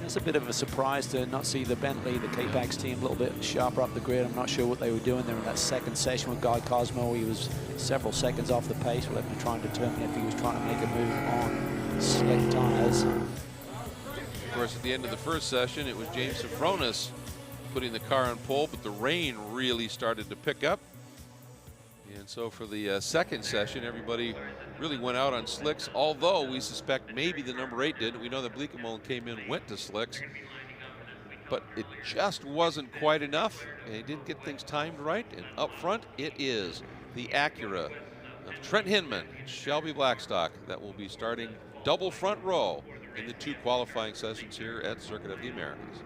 It's a bit of a surprise to not see the Bentley, the K-Pax team, a little bit sharper up the grid. I'm not sure what they were doing there in that second session with Guy Cosmo. He was several seconds off the pace. We'll have to try and determine if he was trying to make a move on slick tires. Of course, at the end of the first session, it was James Sophronis putting the car on pole, but the rain really started to pick up. And so for the second session, everybody really went out on slicks, although we suspect maybe the number 8 did. We know that Bleekemolen came in, went to slicks, but it just wasn't quite enough, and he didn't get things timed right. And up front, it is the Acura of Trent Hinman, Shelby Blackstock, that will be starting double front row in the 2 qualifying sessions here at Circuit of the Americas.